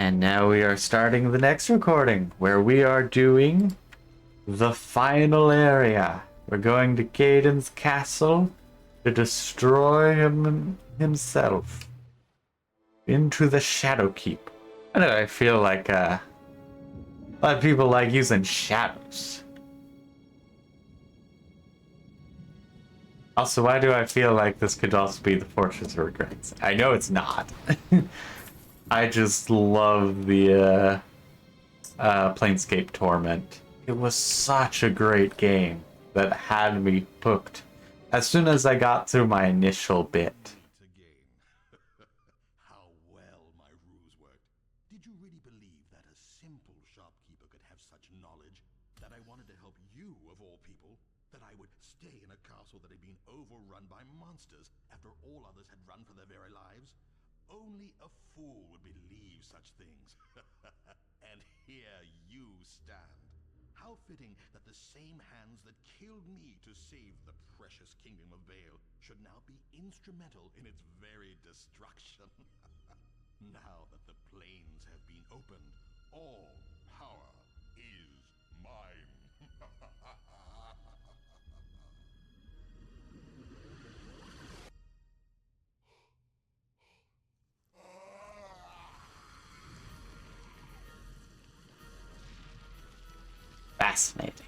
And now we are starting the next recording, where we are doing the final area. We're going to Caden's castle to destroy himself into the Shadow Keep. I know, I feel like a lot of people like using shadows. Also, why do I feel like this could also be the Fortress of Regrets? I know it's not. I just love the Planescape Torment. It was such a great game that had me hooked as soon as I got through my initial bit. How well my ruse worked. Did you really believe that a simple shopkeeper could have such knowledge? That I wanted to help you, of all people? That I would stay in a castle that had been overrun by monsters after all others had run for their very lives? Only a fool would believe such things. And here you stand. How fitting that the same hands that killed me to save the precious kingdom of Vale should now be instrumental in its very destruction. Now that the plains have been opened, all power is mine. Fascinating.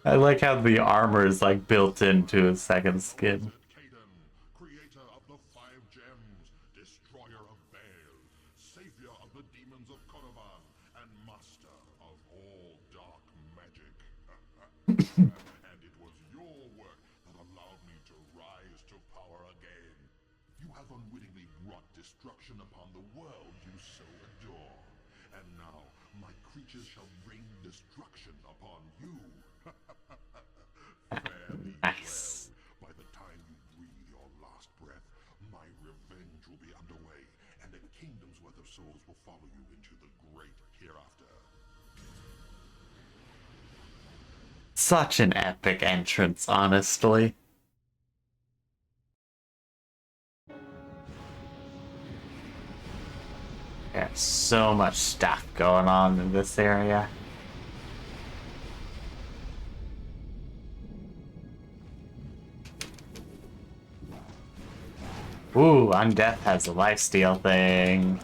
I like how the armor is like built into his second skin. Caden, creator of the 5 gems, destroyer of Baal, savior of the demons of Corovan, and master of all dark magic. And it was your work that allowed me to rise to power again. You have unwittingly brought destruction upon the world you so adore. And now my creatures shall bring destruction upon you. Fare thee Nice. well. By the time you breathe your last breath, my revenge will be underway, and a kingdom's worth of souls will follow you into the great hereafter. Such an epic entrance, honestly. There's so much stuff going on in this area. Ooh, Undeath has a lifesteal thing.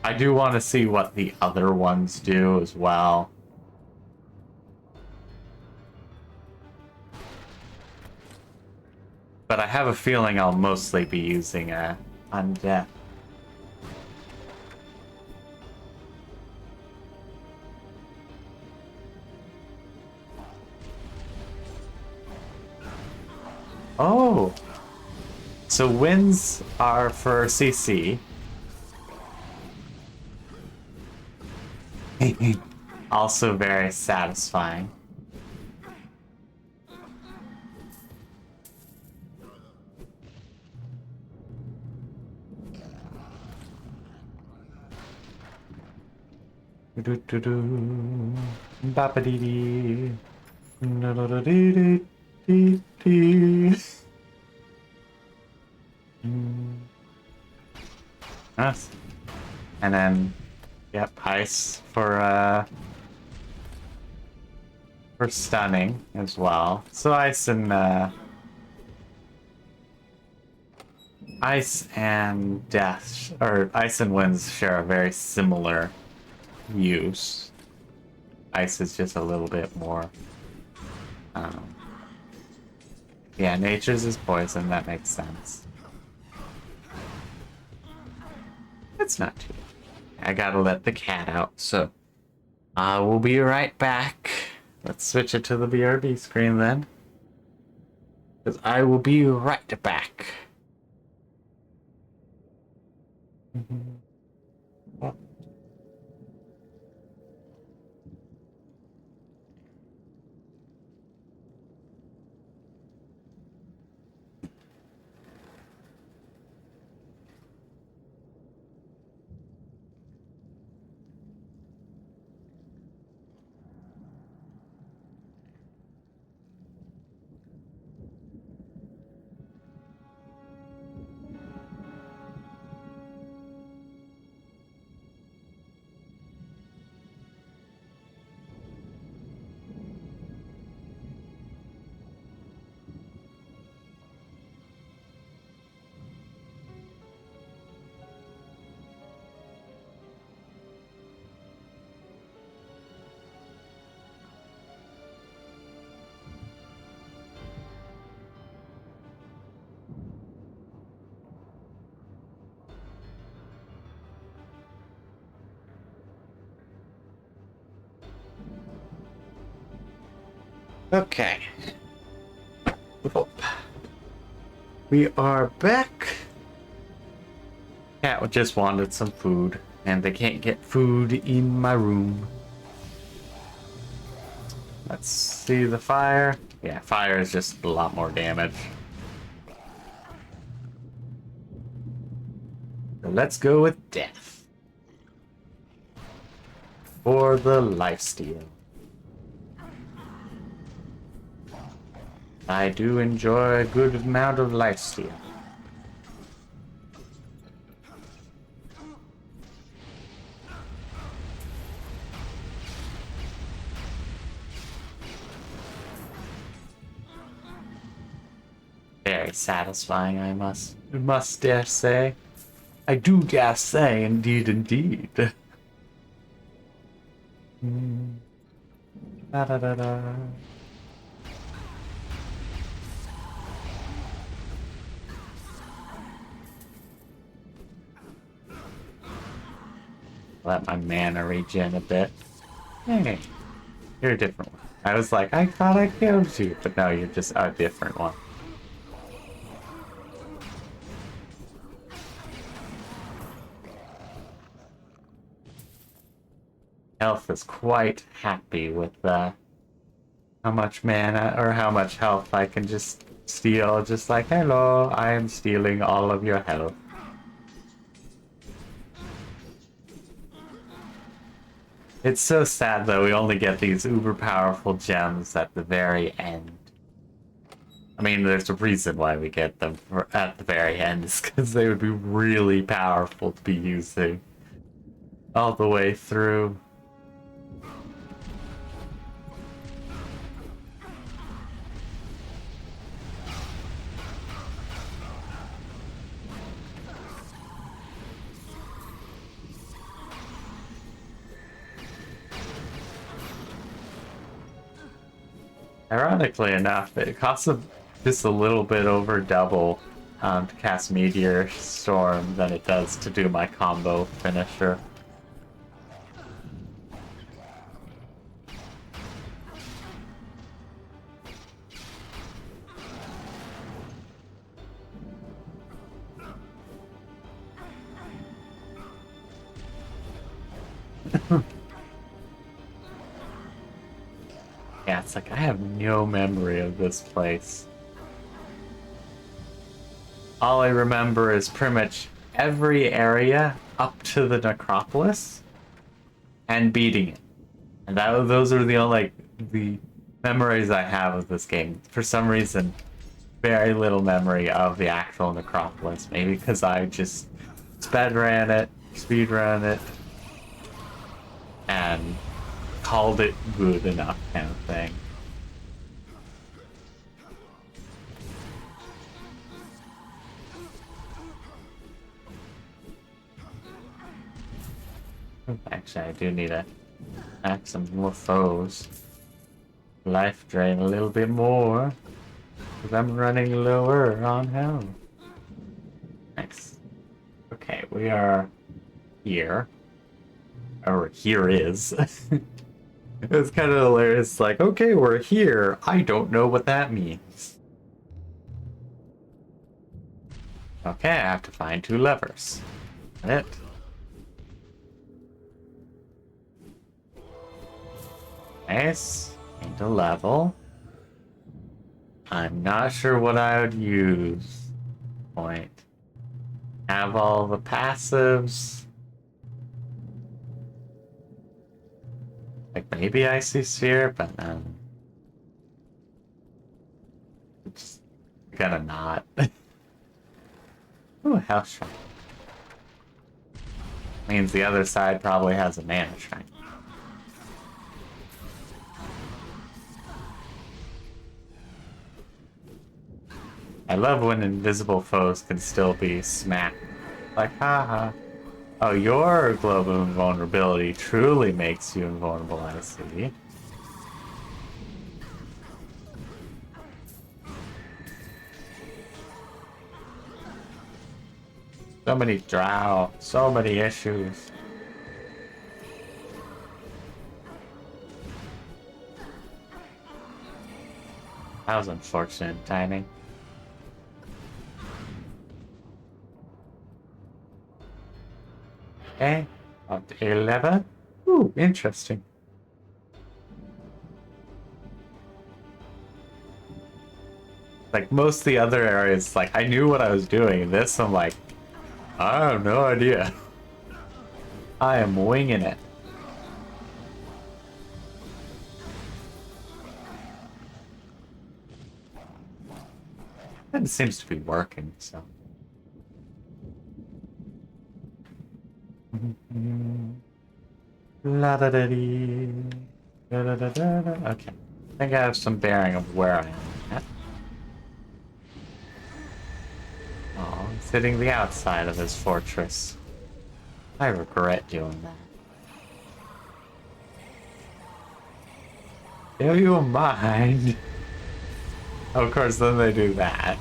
I do want to see what the other ones do as well. But I have a feeling I'll mostly be using Undeath. Oh! So wins are for CC. Also very satisfying. Do do do, bapa dee dee, no no no dee dee dee. Nice. And then, yep, ice for stunning as well. So ice and death, or ice and winds share a very similar use. Ice is just a little bit more. Yeah, nature's is poison. That makes sense. It's not too. I gotta let the cat out, so we'll be right back. Let's switch it to the BRB screen then, because I will be right back. Okay. Oh. We are back. Cat just wanted some food, and they can't get food in my room. Let's see the fire. Yeah, fire is just a lot more damage. So let's go with death. For the lifesteal. I do enjoy a good amount of lifesteal. Very satisfying, I must dare say. I do dare say, indeed, indeed. Da da da da. Let my mana regen a bit. Hey, you're a different one. I was like, I thought I killed you, but no, you're just a different one. Health is quite happy with how much mana or how much health I can just steal. Just like, hello, I am stealing all of your health. It's so sad though, we only get these uber powerful gems at the very end. I mean, there's a reason why we get them at the very end, is because they would be really powerful to be using all the way through. Ironically enough, it costs just a little bit over double to cast Meteor Storm than it does to do my combo finisher. Yeah, it's like I have no memory of this place. All I remember is pretty much every area up to the necropolis and beating it. And those are the only the memories I have of this game. For some reason, very little memory of the actual necropolis. Maybe because I just speedran it, and called it good enough kind of thing. Actually, I do need to add some more foes. Life drain a little bit more, because I'm running lower on health. Nice. Okay, we are here. Or here is. It's kind of hilarious. Like, okay, we're here. I don't know what that means. Okay, I have to find 2 levers. That's it. Nice. And a level. I'm not sure what I would use. Point. Have all the passives. Like maybe Icy Sphere, but just gonna not. Ooh, Health Shrine. Means the other side probably has a Mana Shrine. I love when invisible foes can still be smacked. Like, haha. Oh, your global invulnerability truly makes you invulnerable, I see. So many drow, so many issues. That was unfortunate timing. Okay, up to 11. Ooh, interesting. Like most of the other areas, like I knew what I was doing. This, I'm like, I have no idea. I am winging it. And it seems to be working, so. La da da dee. Da da da da da. Okay. I think I have some bearing of where I am at. Oh, I'm sitting the outside of this fortress. I regret doing that. Do you mind? Of course, then they do that.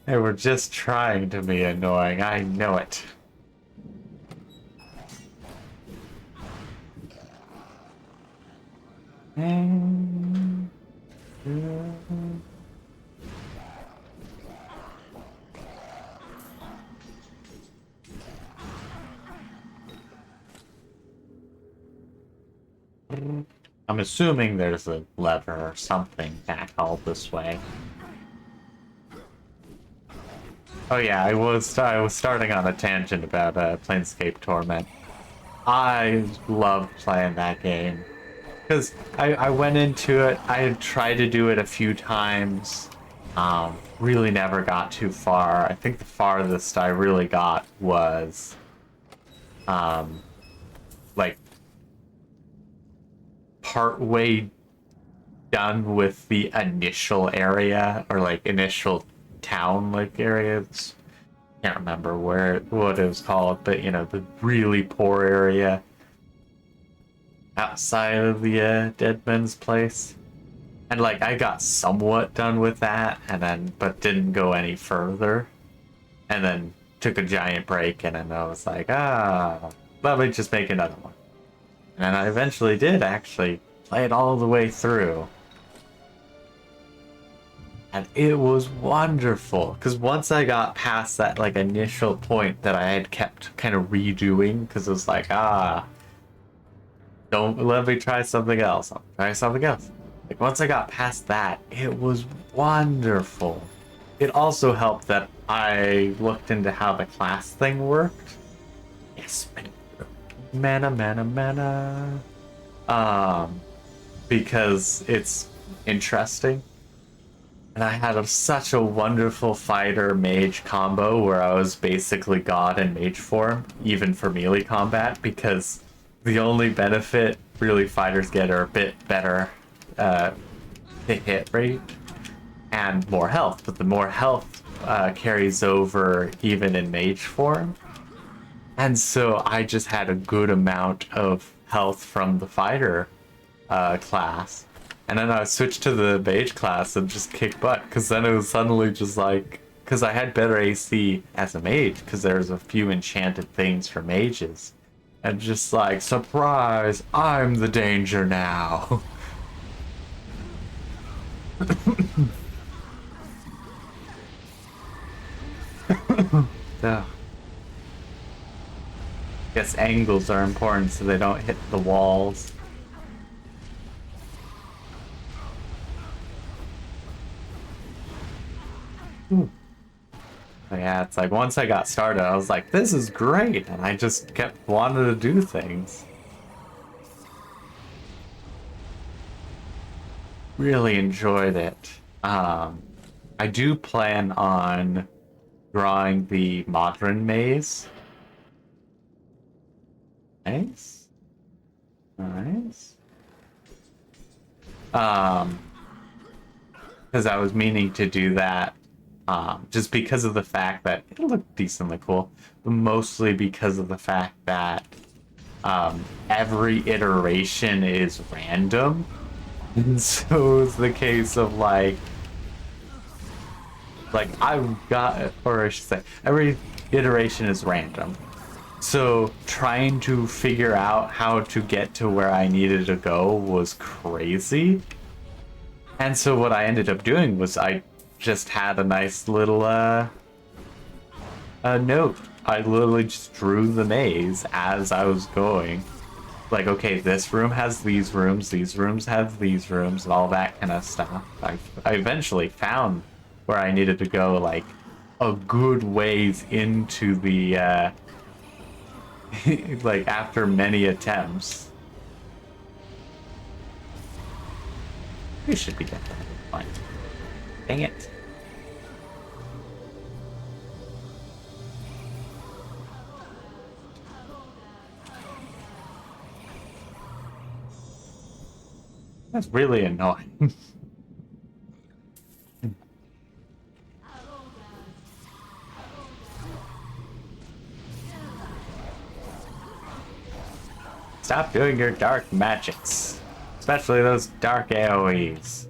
They were just trying to be annoying, I know it. I'm assuming there's a lever or something back all this way. Oh yeah, I was starting on a tangent about Planescape Torment. I loved playing that game. Because I went into it, I had tried to do it a few times, really never got too far. I think the farthest I really got was, like, partway done with the initial area, or like initial town like areas. Can't remember what it was called, but you know, the really poor area outside of the dead men's place. And like I got somewhat done with that and then but didn't go any further. And then took a giant break and then I was like, let me just make another one. And then I eventually did actually play it all the way through. And it was wonderful, because once I got past that like initial point that I had kept kind of redoing, because it was like, don't let me try something else. I'll try something else. Like once I got past that, it was wonderful. It also helped that I looked into how the class thing worked. Yes, mana, mana, mana. Because it's interesting. And I had such a wonderful fighter mage combo where I was basically god in mage form, even for melee combat, because the only benefit really fighters get are a bit better hit rate and more health, but the more health carries over even in mage form. And so I just had a good amount of health from the fighter class. And then I switched to the mage class and just kick butt, because then it was suddenly just like, because I had better AC as a mage, because there's a few enchanted things for mages. And just like, surprise, I'm the danger now. Yeah. Guess angles are important so they don't hit the walls. Ooh. But yeah, it's like once I got started, I was like, this is great, and I just kept wanting to do things. Really enjoyed it. I do plan on drawing the modern maze. Nice. Nice. Because I was meaning to do that just because of the fact that it'll look decently cool, but mostly because of the fact that every iteration is random. And so it's the case of like I've got, or I should say, every iteration is random. So trying to figure out how to get to where I needed to go was crazy. And so what I ended up doing was I just had a nice little a note. I literally just drew the maze as I was going. Like, okay, this room has these rooms have these rooms, and all that kind of stuff. I eventually found where I needed to go, like, a good ways into the, like, after many attempts. We should be definitely fine. Dang it. That's really annoying. Stop doing your dark magics. Especially those dark AoEs.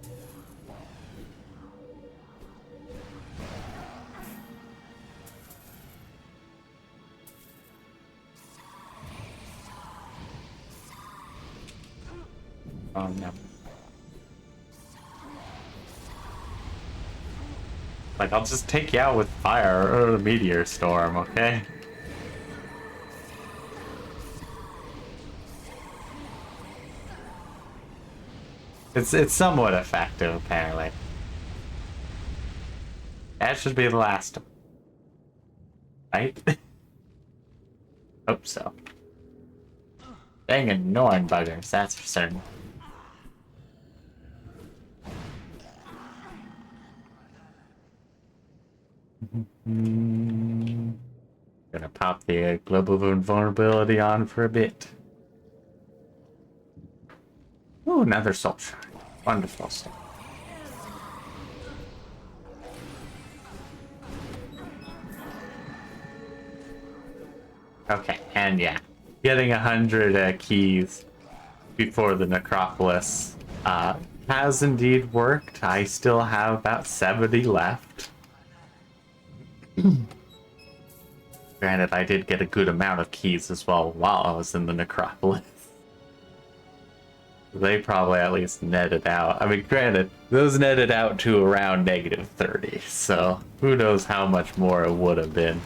Oh no. Like, I'll just take you out with fire or a meteor storm, okay? It's somewhat effective, apparently. That should be the last one. Right? Hope so. Dang annoying buggers, that's for certain. Gonna pop the global invulnerability on for a bit. Ooh, another soul shine. Wonderful stuff. Okay, and yeah, getting 100 keys before the necropolis has indeed worked. I still have about 70 left. Granted, I did get a good amount of keys as well while I was in the necropolis. They probably at least netted out. I mean, granted, those netted out to around -30, so who knows how much more it would have been.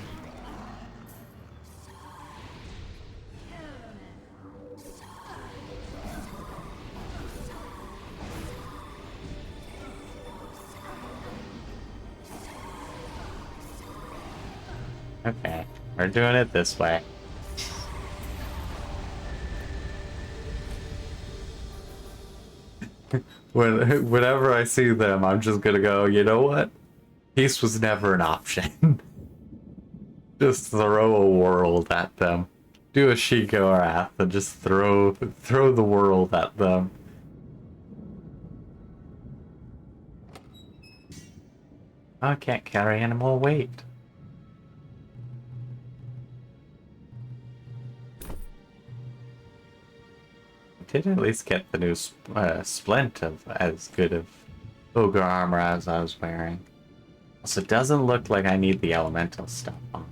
Okay, we're doing it this way. Whenever I see them, I'm just gonna go, you know what? Peace was never an option. Just throw a world at them. Do a Shiko Wrath and just throw the world at them. I can't carry any more weight. Did at least get the new splint of as good of ogre armor as I was wearing. Also, it doesn't look like I need the elemental stuff on.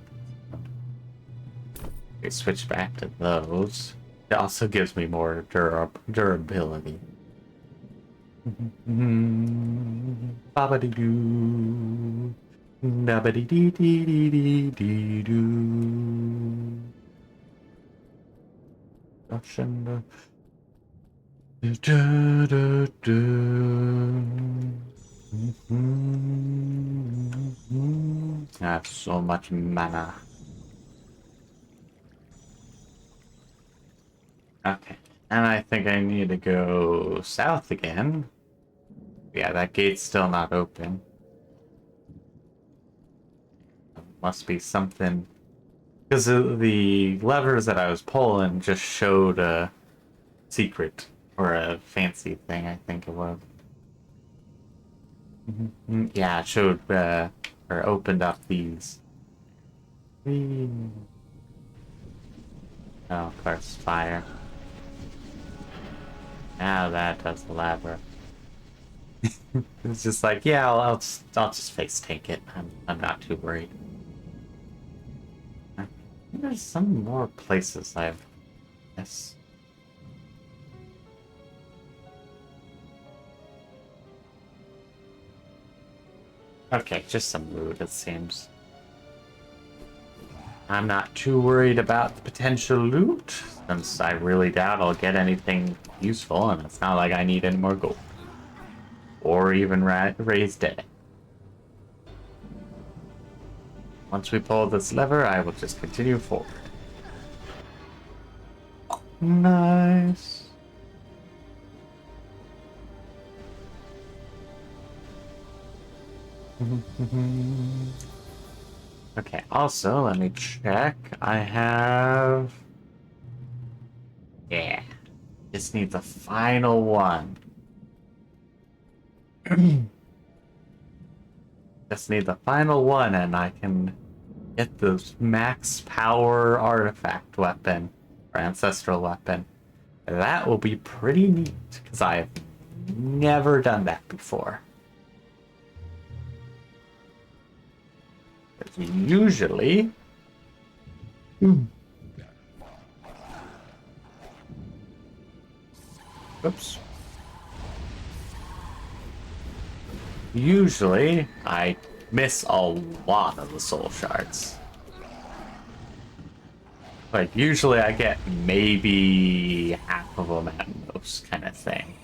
Okay, switch back to those. It also gives me more durability. Ba-ba-dee-doo. Da-ba-dee-dee-dee-dee-dee-dee-doo. Ocean. I have so much mana. Okay, and I think I need to go south again. Yeah, that gate's still not open. Must be something. Because the levers that I was pulling just showed a secret. Or a fancy thing, I think it was. Yeah, it showed, or opened up these. Oh, of course, fire. Now that does the lever. It's just like, yeah, I'll just face tank it. I'm not too worried. There's some more places I've missed. Okay, just some loot, it seems. I'm not too worried about the potential loot, since I really doubt I'll get anything useful, and it's not like I need any more gold. Or even raised dead. Once we pull this lever, I will just continue forward. Nice. Okay, also, let me check. I have... Yeah. Just need the final one. Just need the final one, and I can get the max power artifact weapon, or ancestral weapon. That will be pretty neat, because I've never done that before. Usually... Oops. Usually, I miss a lot of the soul shards. Like, usually I get maybe half of them at most, kind of thing.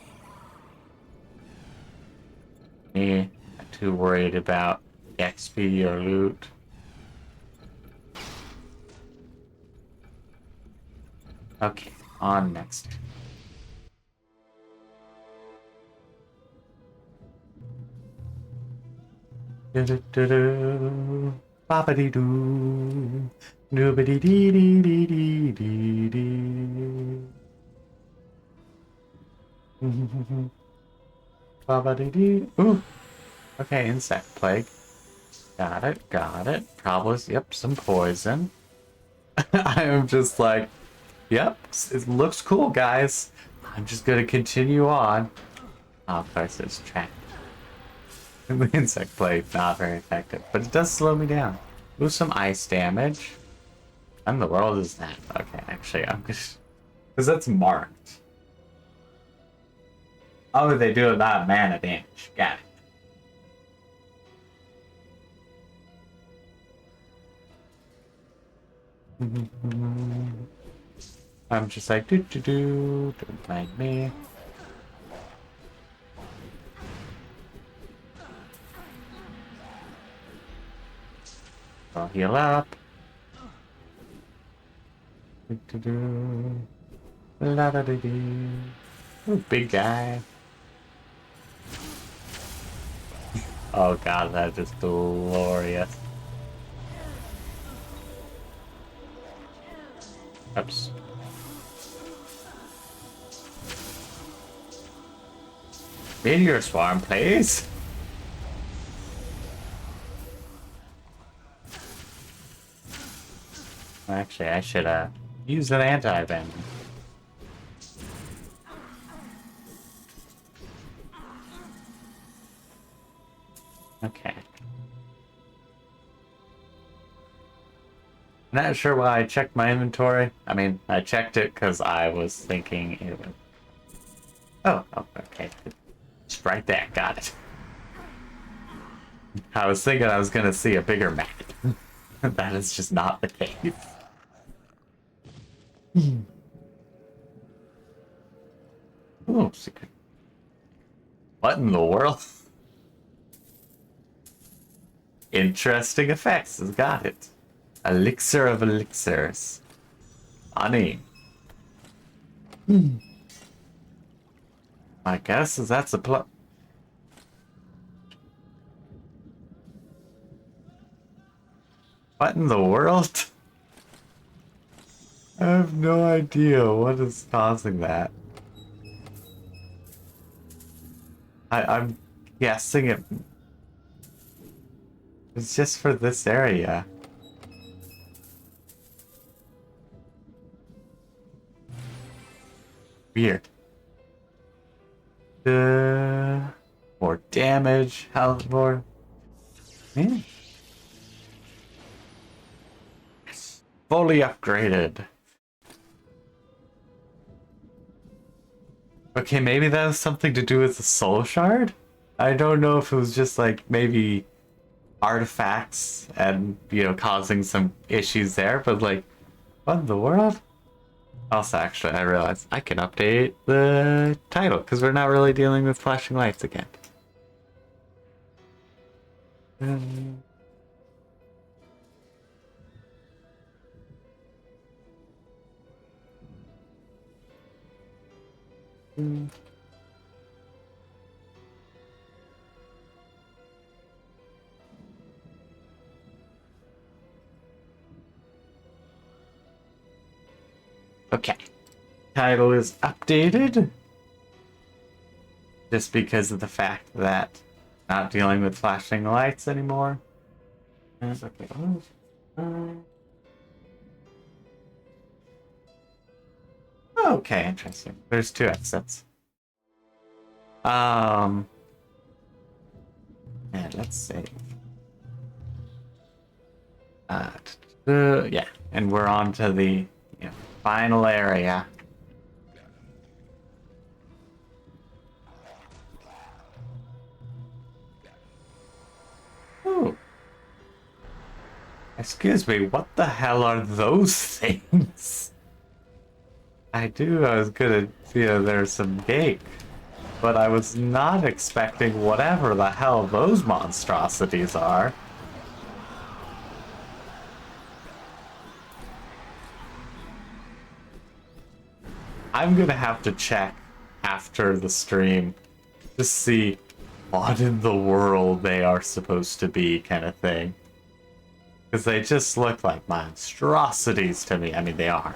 Me, not too worried about XP or loot. Okay, on next. Ba-ba-dee-doo. Doo-ba-dee-dee-dee-dee-dee-dee. Ba-ba-dee-dee. Ooh. Okay, insect plague. Got it, got it. Probably, yep, some poison. I am just like, yep, it looks cool, guys. I'm just gonna continue on. Oh, of course, it's trapped. The insect plague, not very effective, but it does slow me down. Ooh, some ice damage. What in the world is that? Okay, actually, I'm just... Because that's marked. Oh, they do a lot of mana damage. Got it. I'm just like, do, don't mind me. I'll heal up. La da dee dee. Ooh, big guy. Oh god, that is glorious. Oops. Meteor swarm, please. Actually, I should use an anti-venom. Okay. Not sure why I checked my inventory. I mean, I checked it because I was thinking it would... Oh, okay. It's right there. Got it. I was thinking I was going to see a bigger map. That is just not the case. Ooh, secret. What in the world? Interesting effects. Has got it. Elixir of elixirs. Honey. I guess that's a plot. What in the world? I have no idea what is causing that. I'm guessing it's just for this area. Weird. More damage, health more. Yeah. Yes. Fully upgraded. Okay, maybe that has something to do with the soul shard? I don't know if it was just like maybe artifacts and, you know, causing some issues there, but like, what in the world? Also, actually, I realized I can update the title because we're not really dealing with flashing lights again. Okay. Title is updated. Just because of the fact that not dealing with flashing lights anymore. Okay. Okay, interesting. There's two exits. Yeah, let's save. Yeah, and we're on to the, you know, final area. Ooh. Excuse me, what the hell are those things? I was gonna, you know, there's some cake, but I was not expecting whatever the hell those monstrosities are. I'm gonna have to check after the stream to see what in the world they are supposed to be, kind of thing. Because they just look like monstrosities to me. I mean, they are.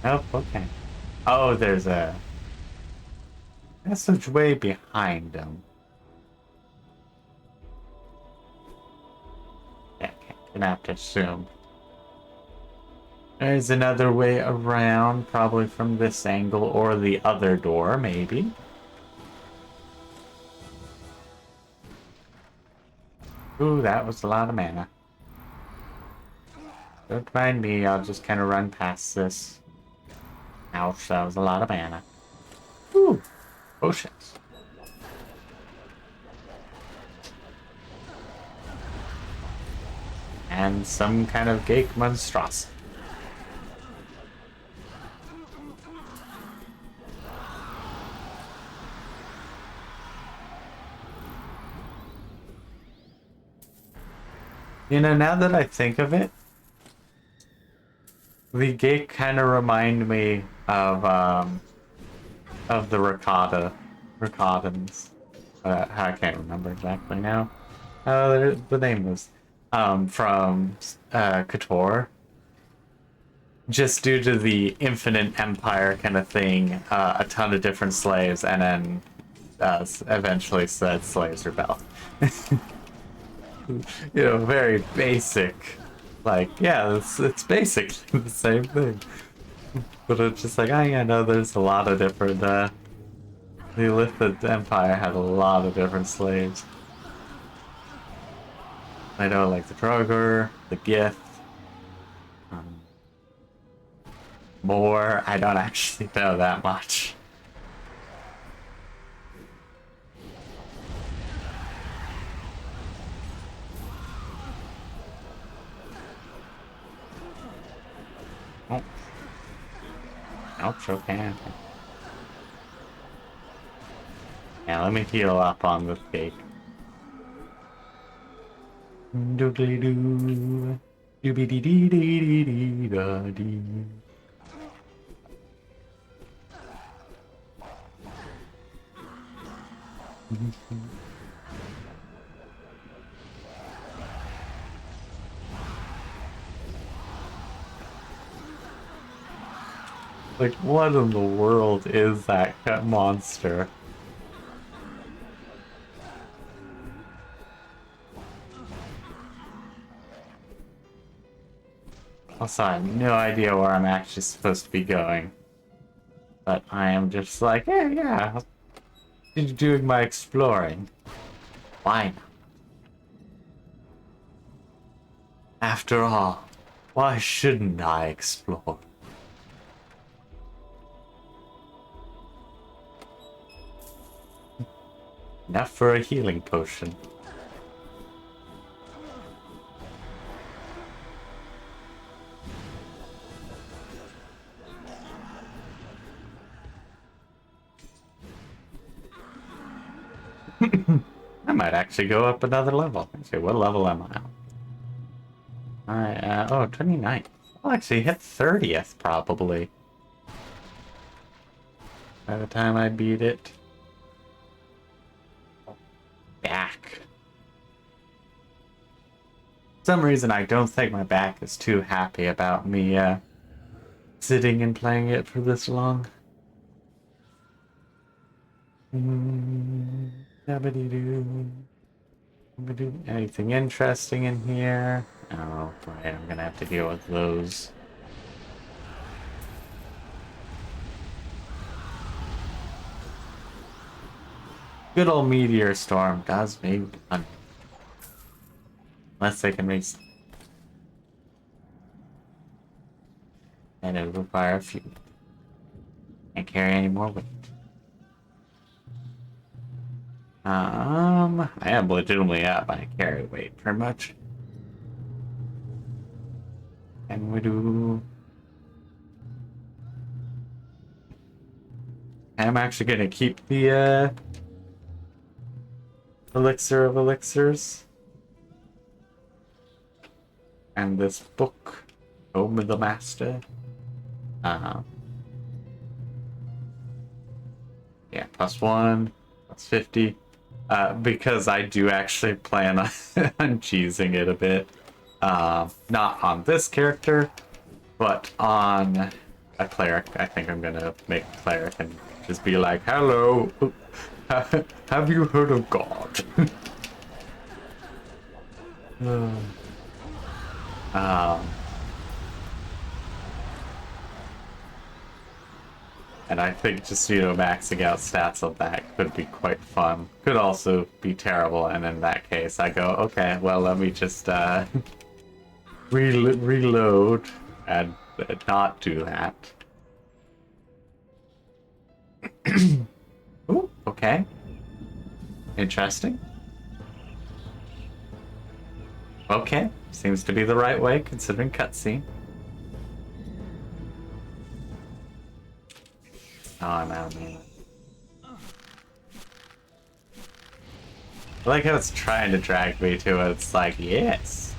Oh, okay. Oh, there's a message way behind them. Yeah, gonna have to assume. There's another way around, probably from this angle or the other door, maybe. Ooh, that was a lot of mana. Don't mind me, I'll just kind of run past this. Ouch, that was a lot of mana. Ooh, potions. And some kind of geek monstrosity. You know, now that I think of it, the geek kind of remind me of the Riccadans. I can't remember exactly now. The name was from Couture. Just due to the infinite empire kind of thing, a ton of different slaves, and then eventually said slaves rebel. You know, very basic. Like, yeah, it's basically the same thing. But it's just like, oh yeah, no, there's a lot of different, the Illithid Empire had a lot of different slaves. I know, like the Drogur, the Gith, um, more. I don't actually know that much. Oh, ouch, okay. Yeah, let me heal up on this cake. Doodly doo. Doobie dee dee dee dee da dee. Like, what in the world is that monster? Also, I have no idea where I'm actually supposed to be going. But I am just like, yeah, doing my exploring. Why not? After all, why shouldn't I explore? Enough for a healing potion. I might actually go up another level. Actually, what level am I on? Oh, 29th. I'll actually hit 30th, probably. By the time I beat it. Back. For some reason, I don't think my back is too happy about me, sitting and playing it for this long. Anything interesting in here? Oh, right, I'm gonna have to deal with those. Good old meteor storm does me one. Unless they can reach. And it would require a few. Can't carry any more weight. I am legitimately at my carry weight, pretty much. And we do. I'm actually gonna keep the elixir of elixirs. And this book, Home of the Master. Yeah, +1, +50. Because I do actually plan on, on cheesing it a bit. Not on this character, but on a cleric. I think I'm gonna make a cleric and just be like, hello, have you heard of God? And I think just, maxing out stats of that could be quite fun. Could also be terrible, and in that case, I go, okay, well, let me just reload and not do that. Ooh, okay. Interesting. Okay, seems to be the right way, considering cutscene. Oh, I'm out of mana. I like how it's trying to drag me to it. It's like, yes.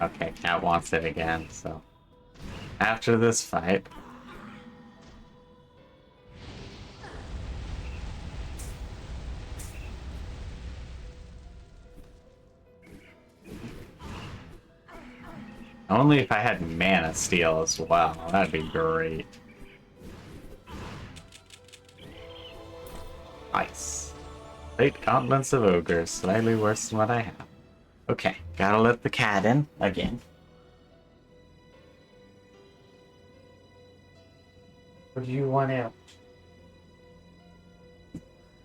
Okay, Cat wants it again, so. After this fight. Only if I had mana steal as well. That'd be great. Nice. 8 gauntlets of ogres, slightly worse than what I have. Okay, gotta let the cat in again. What do you want out?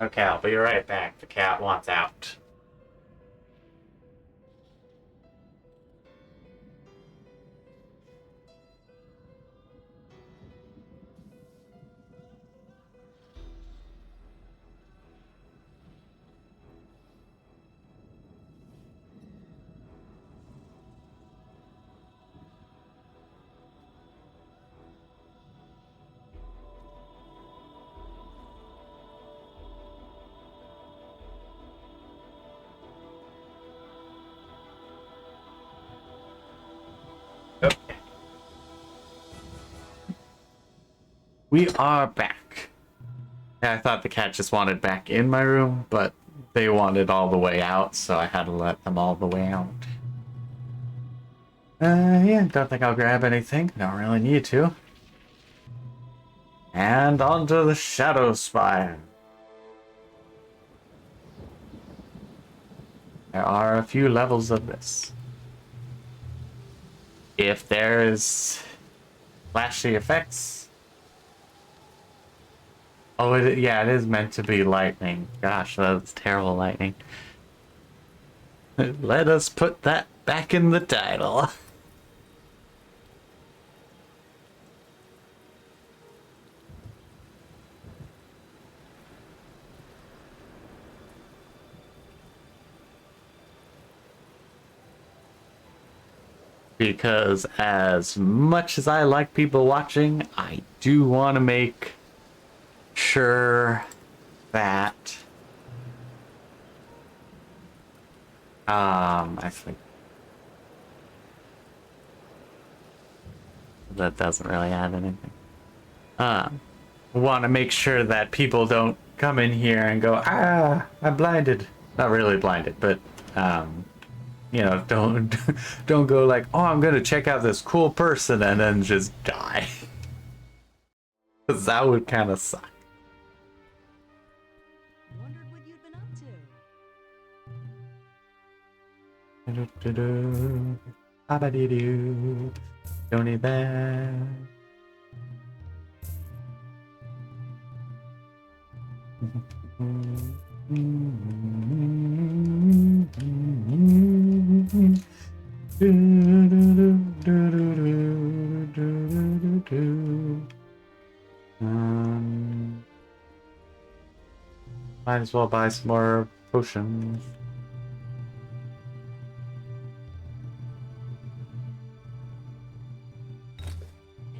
Okay, I'll be right back. The cat wants out. Okay. We are back. Yeah, I thought the cat just wanted back in my room, but they wanted all the way out, so I had to let them all the way out. Yeah, don't think I'll grab anything. Don't really need to. And onto the Shadow Spire. There are a few levels of this. if there's flashy effects. Oh, yeah, it is meant to be lightning. Gosh, that's terrible lightning. Let us put that back in the title. Because as much as I like people watching, I do want to make sure that I think that doesn't really add anything. Want to make sure that people don't come in here and go, I'm blinded. Not really blinded, but you know, don't go like, oh, I'm gonna check out this cool person and then just die. Because that would kind of suck. Wondered what you'd been up Abadidoo. Don't need that. Might as well buy some more potions.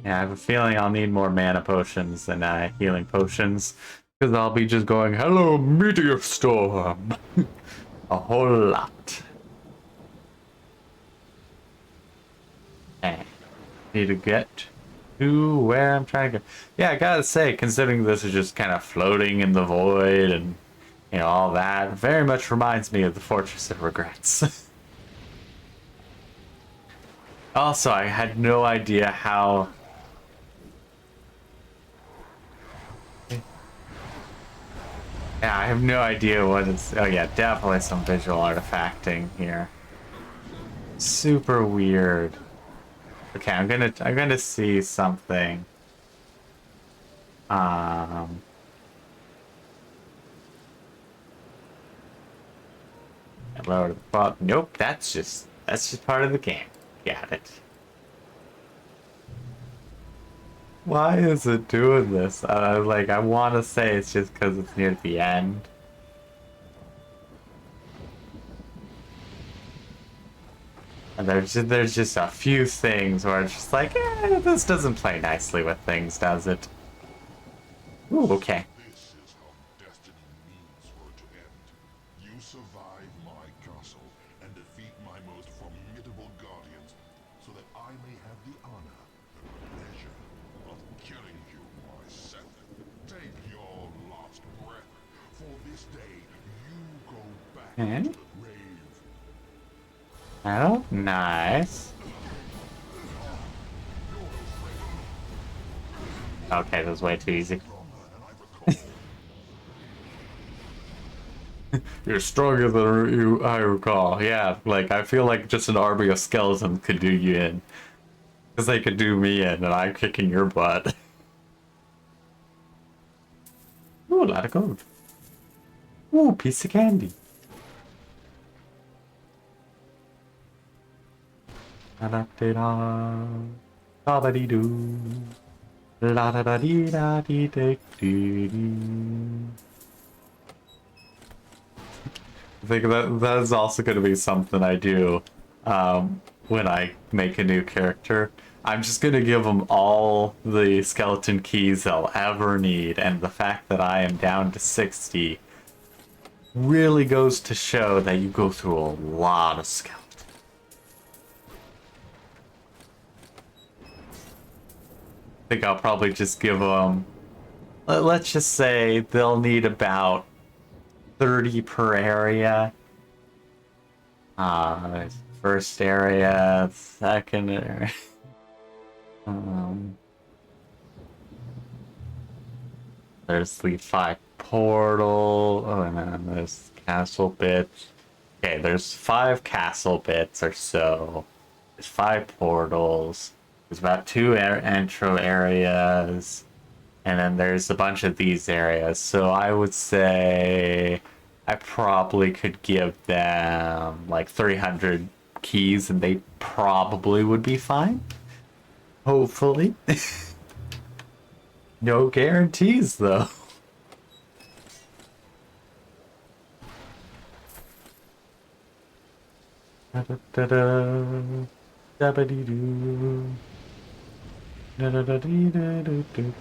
Yeah, I have a feeling I'll need more mana potions than healing potions. Because I'll be just going, hello, meteor storm! A whole lot. Okay. Need to get to where I'm trying to go. Yeah, I gotta say, considering this is just kind of floating in the void and, you know, all that, very much reminds me of the Fortress of Regrets. Also, I had no idea how... Yeah, I have no idea what it's... Oh yeah, definitely some visual artifacting here. Super weird. Okay, I'm gonna see something. Lower the bottom. Nope, that's just part of the game. Got it. Why is it doing this? Like, I want to say it's just because it's near the end. And there's just a few things where it's just like, this doesn't play nicely with things, does it? Ooh, okay. This is how destiny means for it to end. You survive my castle and defeat my most formidable guardians, so that I may have the honor and pleasure of killing you myself. Take your last breath, for this day you go back to the grave. Oh, nice. Okay, that was way too easy. You're stronger than I recall. Yeah, like, I feel like just an army of skeletons could do you in. Because they could do me in, and I'm kicking your butt. Ooh, a lot of gold. Ooh, piece of candy. La-da-dee-da. Da-da-dee-doo. La-da-da-dee-da-dee-da-dee-dee. I think that is also going to be something I do when I make a new character. I'm just going to give them all the skeleton keys they'll ever need, and the fact that I am down to 60 really goes to show that you go through a lot of skeletons. I think I'll probably just give them, let's just say they'll need about 30 per area. First area, second area. There's the 5 portal. Oh, and then there's castle bits. Okay, there's 5 castle bits or so. There's 5 portals. There's about 2 intro areas. And then there's a bunch of these areas. So I would say I probably could give them like 300 keys and they probably would be fine. Hopefully. No guarantees though. Da-da-da-da. Da-ba-dee-doo. Da-da-da-dee-da-do-do-do-do.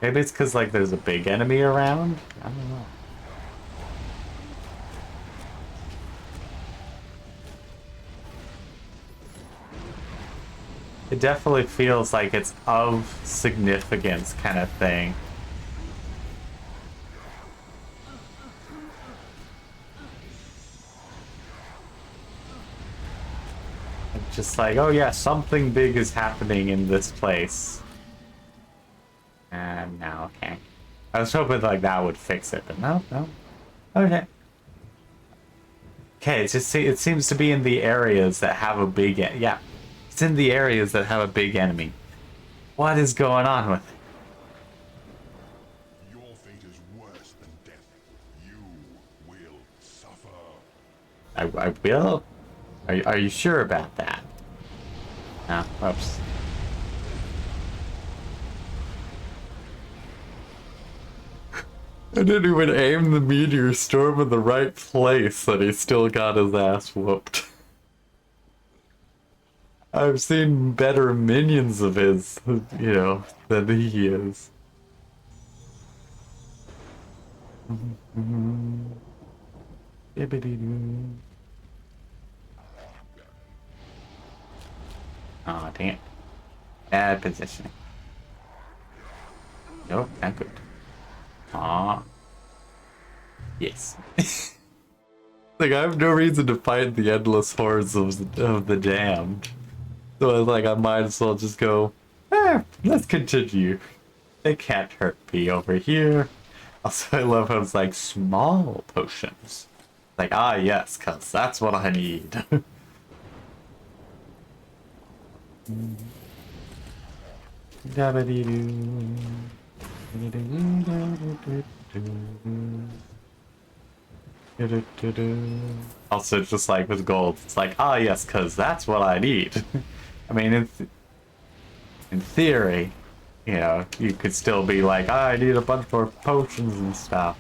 Maybe it's because like there's a big enemy around? I don't know. It definitely feels like it's of significance kind of thing. Just like, oh yeah, something big is happening in this place. And now, okay. I was hoping like that would fix it, but no. Okay. Okay, it seems to be in the areas that have a big yeah. It's in the areas that have a big enemy. What is going on with it? Your fate is worse than death. You will suffer. I will? Are you sure about that? No, oops. I didn't even aim the meteor storm in the right place and he still got his ass whooped. I've seen better minions of his, you know, than he is. Oh, dang it. Bad positioning. Nope, not good. Aw. Yes. Like, I have no reason to fight the endless hordes of the damned. So I was like, I might as well just go, let's continue. They can't hurt me over here. Also, I love how it's like small potions. Like, ah, yes, cuz that's what I need. Also, just like with gold, it's like, ah, yes, cuz that's what I need. I mean, in theory, you know, you could still be like, ah, I need a bunch more potions and stuff.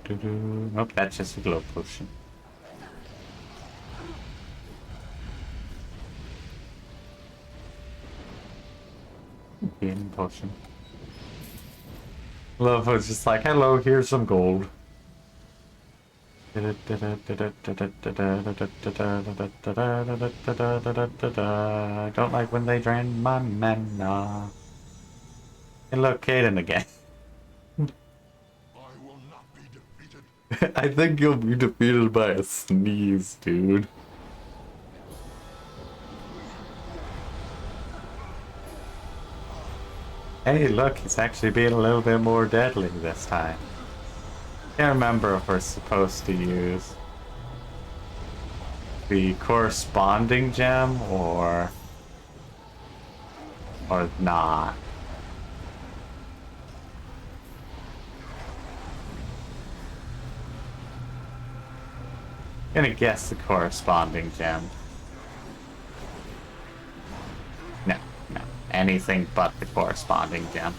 Nope, that's just a glow potion. Healing potion. Love was just like, hello, here's some gold. I don't like when they drain my mana. And look, Caden again. I will not be defeated. I think you'll be defeated by a sneeze, dude. Hey, look, he's actually being a little bit more deadly this time. Can't remember if we're supposed to use the corresponding gem or not. Gonna guess the corresponding gem. No, anything but the corresponding gem.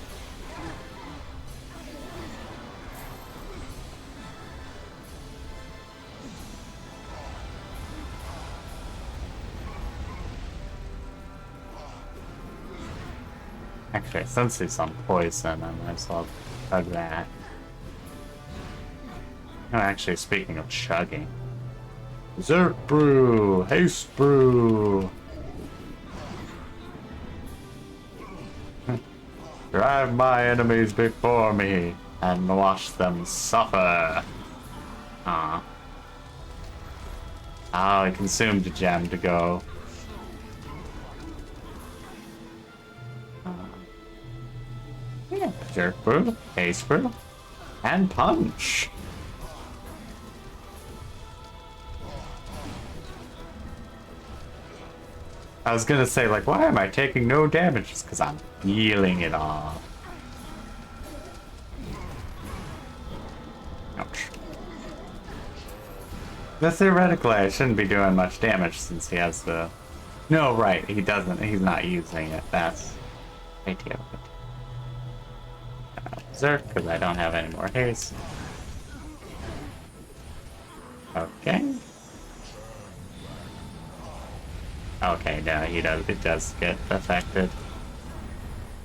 Actually, since he's on poison, I might as well chug that. No, actually, speaking of chugging. Zerk Brew! Haste Brew! Drive my enemies before me and watch them suffer. Ah. Oh, I consumed a gem to go Jerk brew, ace brew, and punch. I was gonna say, like, why am I taking no damage? Just because I'm healing it off. Ouch. But theoretically, I shouldn't be doing much damage since he has the... No, right, he doesn't. He's not using it. That's idea. Berserk, because I don't have any more haste. Okay. Okay, no, he does. It does get affected.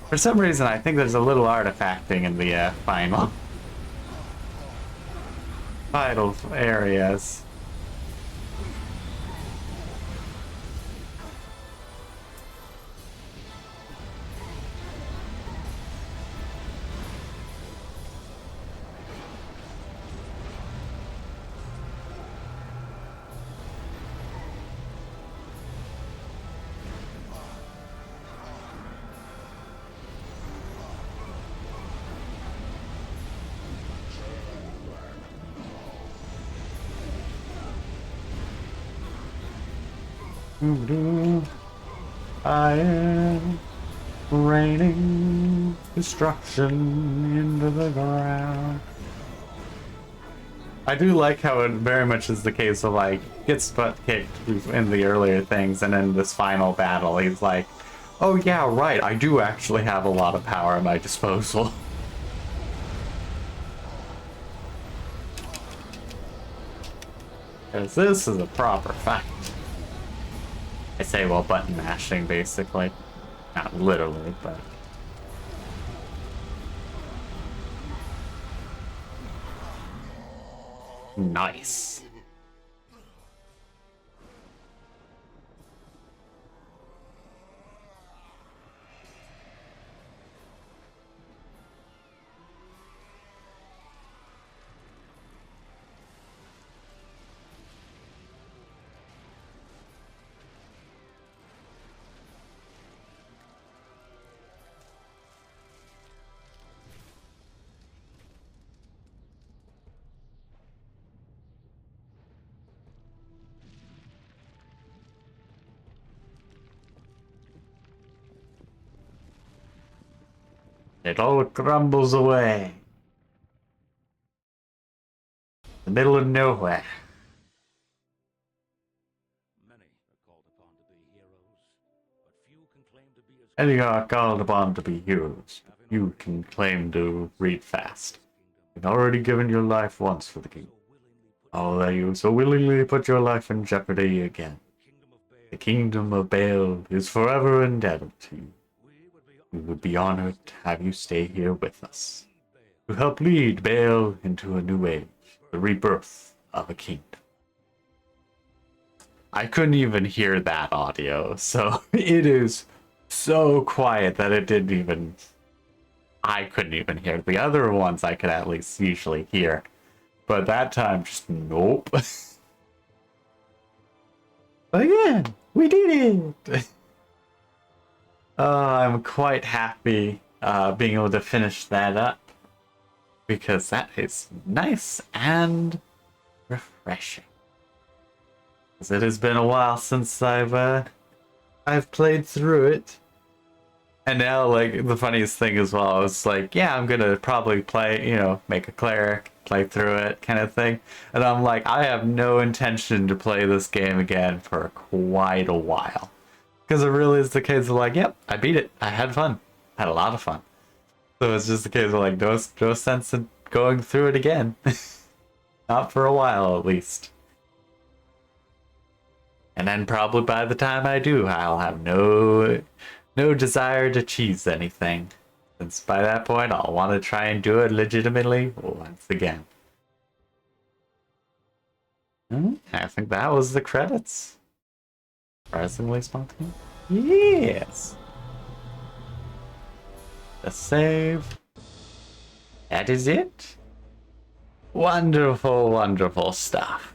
For some reason, I think there's a little artifacting in the final areas. I am raining destruction into the ground. I do like how it very much is the case of, like, gets butt kicked in the earlier things, and in this final battle, he's like, oh yeah, right, I do actually have a lot of power at my disposal. Because this is a proper fight. I say while button mashing, basically. Not literally, but... Nice. It all crumbles away. The middle of nowhere. Many are called upon to be heroes, but few can claim to be as Many are called upon to be heroes. You can claim to read fast. You've already given your life once for the king. Oh, that you so willingly put your life in jeopardy again. The kingdom of Baal is forever indebted to you. We would be honored to have you stay here with us, to help lead Baal into a new age, the rebirth of a kingdom. I couldn't even hear that audio, so it is so quiet that it didn't even... I couldn't even hear. The other ones I could at least usually hear. But that time, just nope. Again, we did it! I'm quite happy being able to finish that up. Because that is nice and refreshing. Because it has been a while since I've played through it. And now, like, the funniest thing as well is, like, yeah, I'm gonna probably play, you know, make a cleric, play through it, kind of thing. And I'm like, I have no intention to play this game again for quite a while. Because it really is the case of, like, yep, I beat it. I had fun. I had a lot of fun. So it's just a case of, like, no sense in going through it again. Not for a while, at least. And then probably by the time I do, I'll have no desire to cheese anything. Since by that point, I'll want to try and do it legitimately once again. I think that was the credits. Surprisingly spontaneous. Yes! The save. That is it. Wonderful, wonderful stuff.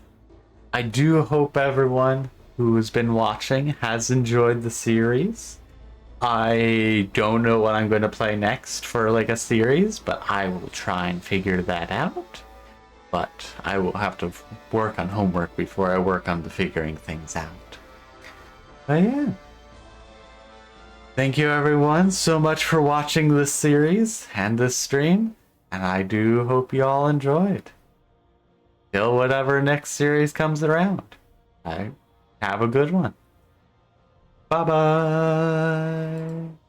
I do hope everyone who has been watching has enjoyed the series. I don't know what I'm going to play next for like a series, but I will try and figure that out. But I will have to work on homework before I work on the figuring things out. But yeah. Thank you everyone so much for watching this series and this stream, and I do hope you all enjoyed. Till whatever next series comes around. All right. Have a good one. Bye bye.